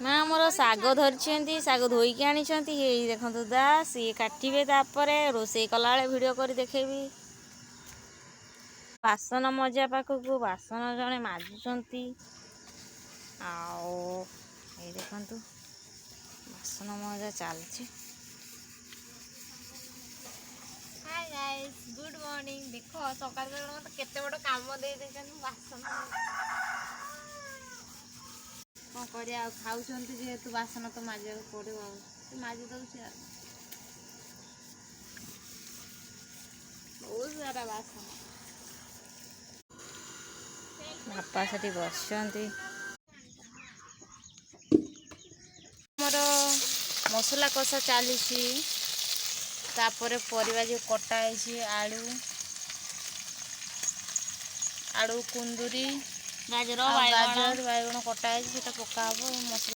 माँ मोर शाग धरी शाग धोईकी आनी देखु दा सी काटे रोषे कला भिड कर देखेबी। बासन मजा पाखक बासन जड़े माजुंट देखु बासन मजा चलती। Hi guys good morning. देख सकाल मत केते बड़ काम दे बासन कौन कर खाऊँ जेहेतु बासन तो माजा पड़ो माजी दौर बहुत सारा बासन बापा से बस मोर मसला कषा चली परिवा जो कटाई आलू आलू कुंदूरी गाजर बैगण कटाई पका मसला